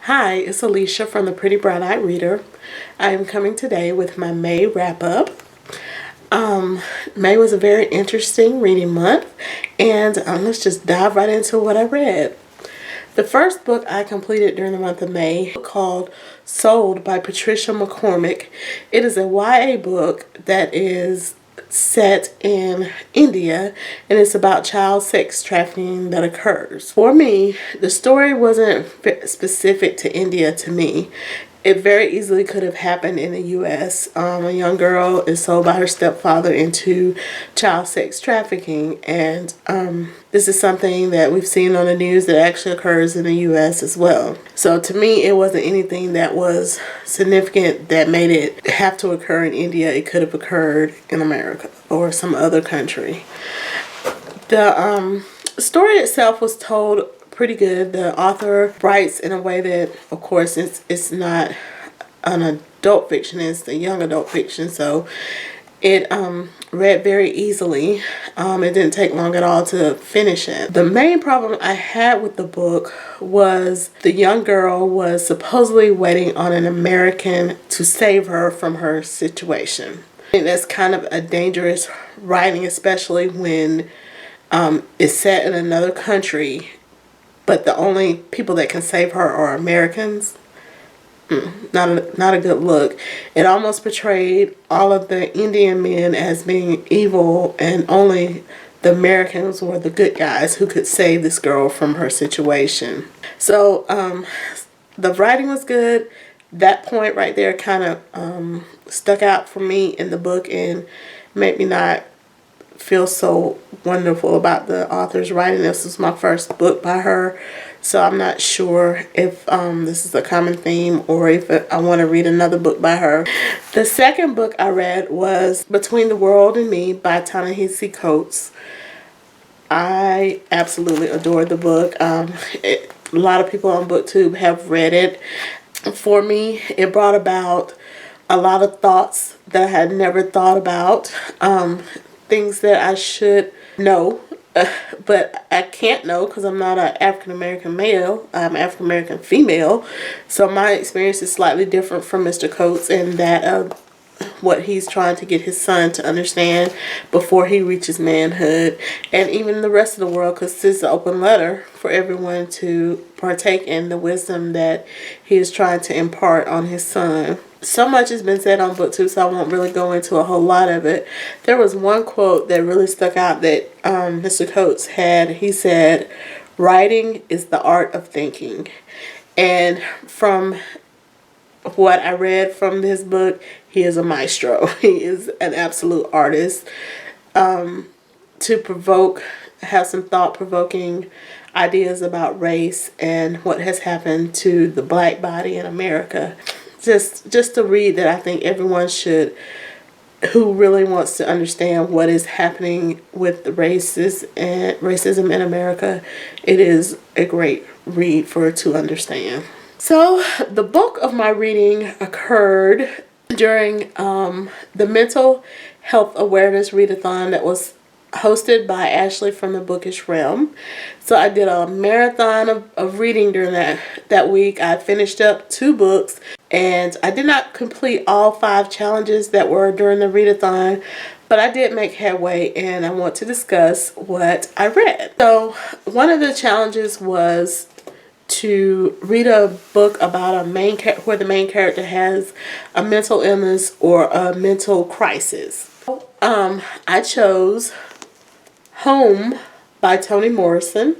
Hi, it's Alicia from the Pretty Brown Eyed Reader. I am coming today with my May wrap-up. May was a very interesting reading month, and let's just dive right into what I read. The first book I completed during the month of May called Sold by Patricia McCormick. It is a YA book that is set in India, and it's about child sex trafficking that occurs. For me, the story wasn't specific to India to me. It very easily could have happened in the U.S. A young girl is sold by her stepfather into child sex trafficking, and this is something that we've seen on the news that actually occurs in the U.S. as well. So to me, it wasn't anything that was significant that made it have to occur in India. It could have occurred in America or some other country. The story itself was told pretty good. The author writes in a way that, of course, it's not an adult fiction, it's a young adult fiction, so it read very easily. It didn't take long at all to finish it. The main problem I had with the book was the young girl was supposedly waiting on an American to save her from her situation. I think that's kind of a dangerous writing, especially when it's set in another country, but the only people that can save her are Americans. Not a good look. It almost portrayed all of the Indian men as being evil, and only the Americans were the good guys who could save this girl from her situation. So the writing was good. That point right there kind of stuck out for me in the book and made me not feel so wonderful about the author's writing. This was my first book by her, so I'm not sure if this is a common theme or if I want to read another book by her. The second book I read was Between the World and Me by Ta-Nehisi Coates. I absolutely adored the book. A lot of people on Booktube have read it. For me, it brought about a lot of thoughts that I had never thought about. Things that I should know, but I can't know because I'm not an African American male. I'm African American female, so my experience is slightly different from Mr. Coates in that of what he's trying to get his son to understand before he reaches manhood, and even the rest of the world, because this is an open letter for everyone to partake in the wisdom that he is trying to impart on his son. So much has been said on BookTube, so I won't really go into a whole lot of it. There was one quote that really stuck out that Mr. Coates had. He said, "Writing is the art of thinking." And from what I read from this book, he is a maestro. He is an absolute artist. To provoke, have some thought-provoking ideas about race and what has happened to the black body in America. Just to read that I think everyone should, who really wants to understand what is happening with the racism in America. It is a great read to understand. So the bulk of my reading occurred during the Mental Health Awareness Readathon that was hosted by Ashley from the Bookish Realm. So I did a marathon of reading during that week. I finished up 2 books, and I did not complete all 5 challenges that were during the readathon, but I did make headway, and I want to discuss what I read. So one of the challenges was to read a book about where the main character has a mental illness or a mental crisis. I chose Home by Toni Morrison.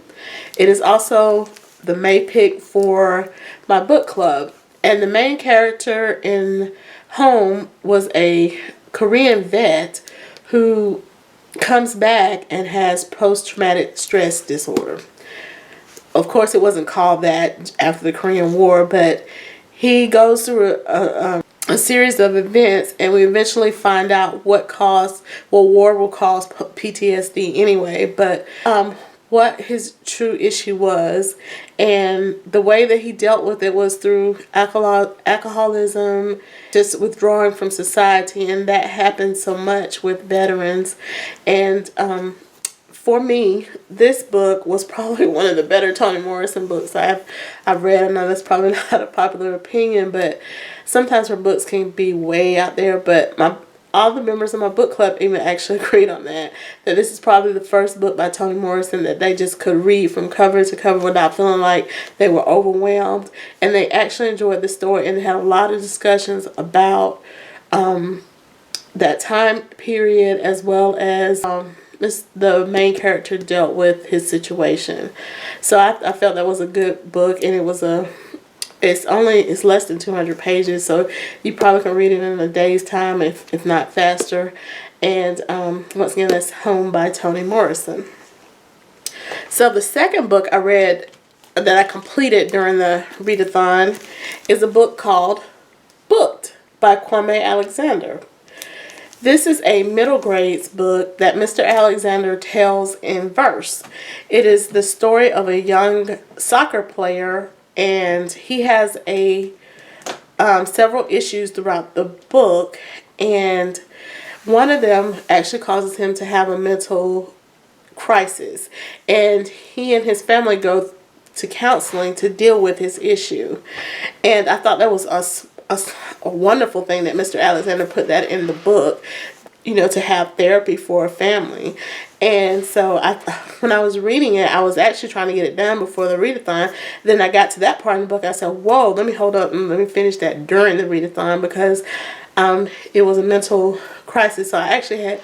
It is also the May pick for my book club. And the main character in Home was a Korean vet who comes back and has post-traumatic stress disorder. Of course, it wasn't called that after the Korean War, but he goes through a series of events, and we eventually find out what war will cause PTSD anyway, but what his true issue was, and the way that he dealt with it was through alcoholism, just withdrawing from society, and that happens so much with veterans. And for me, this book was probably one of the better Toni Morrison books I've read. I know that's probably not a popular opinion, but sometimes her books can be way out there. But all the members of my book club even actually agreed on that this is probably the first book by Toni Morrison that they just could read from cover to cover without feeling like they were overwhelmed. And they actually enjoyed the story, and they had a lot of discussions about that time period, as well as the main character dealt with his situation. So I felt that was a good book, and it's less than 200 pages, so you probably can read it in a day's time, if not faster. And once again, that's Home by Toni Morrison. So the second book I read that I completed during the readathon is a book called Booked by Kwame Alexander. This is a middle grades book that Mr. Alexander tells in verse. It is the story of a young soccer player, and he has several issues throughout the book, and one of them actually causes him to have a mental crisis, and he and his family go to counseling to deal with his issue. And I thought that was a wonderful thing that Mr. Alexander put that in the book, to have therapy for a family. And so when I was reading it, I was actually trying to get it done before the readathon. Then I got to that part in the book. I said, whoa, let me hold up and let me finish that during the readathon, because it was a mental crisis. So I actually had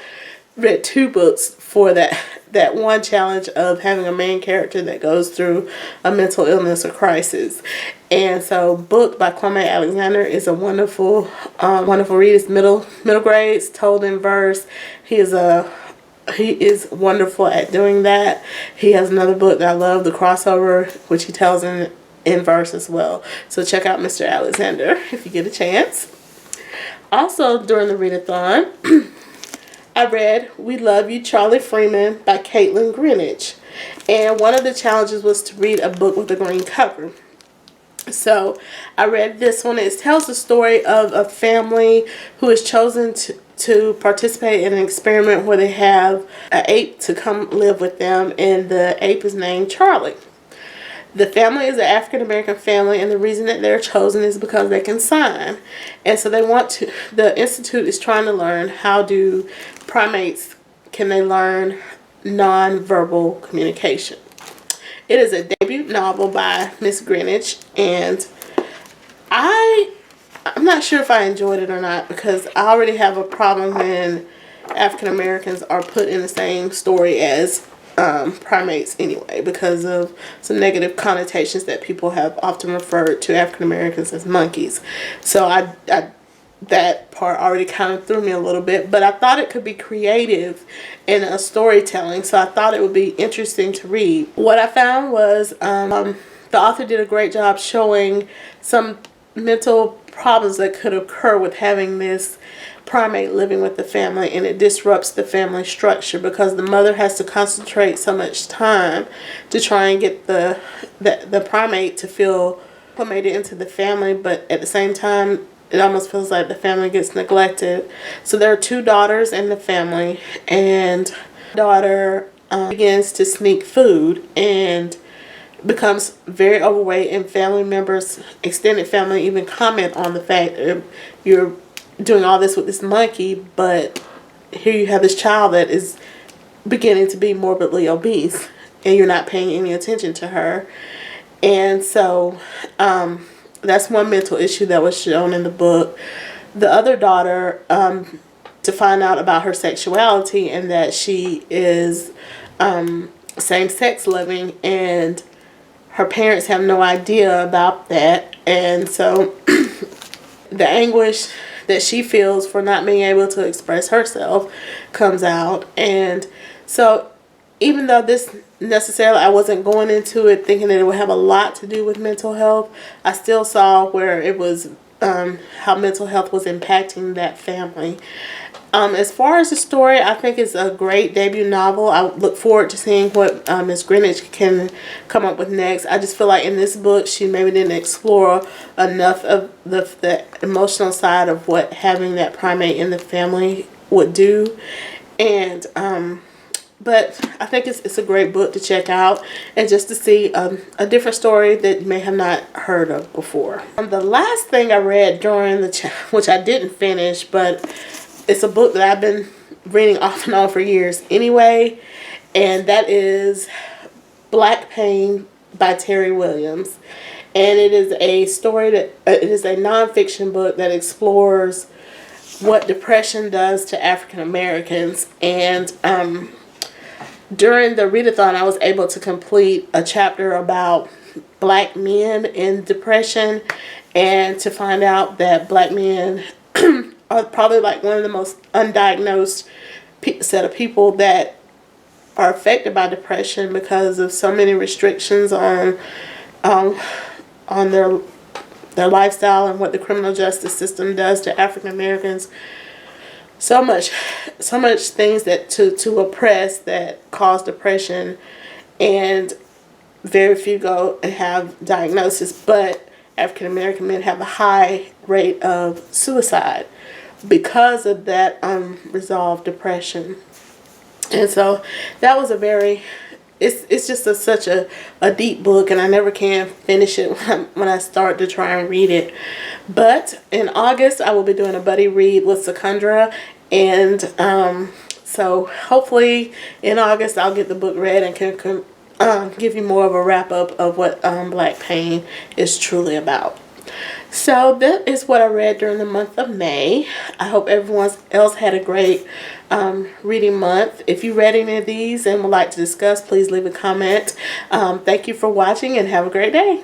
read 2 books for that one challenge of having a main character that goes through a mental illness or crisis. And so Booked by Kwame Alexander is a wonderful read. It's middle grades, told in verse. He is wonderful at doing that. He has another book that I love, The Crossover, which he tells in verse as well. So check out Mr. Alexander if you get a chance. Also during the readathon, I read We Love You, Charlie Freeman by Kaitlyn Greenidge. And one of the challenges was to read a book with a green cover. So I read this one. It tells the story of a family who is chosen to participate in an experiment where they have an ape to come live with them, and the ape is named Charlie. The family is an African American family, and the reason that they're chosen is because they can sign. And so the institute is trying to learn how do primates, can they learn non-verbal communication. It is a debut novel by Miss Greenidge, and I'm not sure if I enjoyed it or not, because I already have a problem when African Americans are put in the same story as primates anyway, because of some negative connotations that people have often referred to African Americans as monkeys. So that part already kind of threw me a little bit, but I thought it could be creative in a storytelling, so I thought it would be interesting to read. What I found was the author did a great job showing some mental problems that could occur with having this primate living with the family, and it disrupts the family structure because the mother has to concentrate so much time to try and get the primate to feel acclimated into the family, but at the same time it almost feels like the family gets neglected. So there are 2 daughters in the family, and daughter begins to sneak food and becomes very overweight, and family members, extended family, even comment on the fact that you're doing all this with this monkey, but here you have this child that is beginning to be morbidly obese, and you're not paying any attention to her. And so that's one mental issue that was shown in the book. The other daughter, to find out about her sexuality and that she is same-sex loving, and her parents have no idea about that. And so the anguish that she feels for not being able to express herself comes out. And so even though this necessarily, I wasn't going into it thinking that it would have a lot to do with mental health, I still saw where it was how mental health was impacting that family. As far as the story, I think it's a great debut novel. I look forward to seeing what Ms. Greenidge can come up with next. I just feel like in this book, she maybe didn't explore enough of the emotional side of what having that primate in the family would do. And but I think it's a great book to check out, and just to see a different story that you may have not heard of before. The last thing I read during which I didn't finish, but it's a book that I've been reading off and on for years anyway, and that is Black Pain by Terrie Williams. And it is a story that it is a nonfiction book that explores what depression does to African Americans. And during the readathon, I was able to complete a chapter about Black men in depression, and to find out that Black men are probably like one of the most undiagnosed set of people that are affected by depression because of so many restrictions on their lifestyle and what the criminal justice system does to African Americans. So much things that to oppress that cause depression, and very few go and have diagnosis, but African American men have a high rate of suicide because of that unresolved depression. And so that was a very, it's just such a deep book, and I never can finish it when I start to try and read it. But in August, I will be doing a buddy read with Secondra, and so hopefully in August I'll get the book read and can give you more of a wrap up of what Black Pain is truly about. So that is what I read during the month of May. I hope everyone else had a great reading month. If you read any of these and would like to discuss, please leave a comment. Thank you for watching, and have a great day.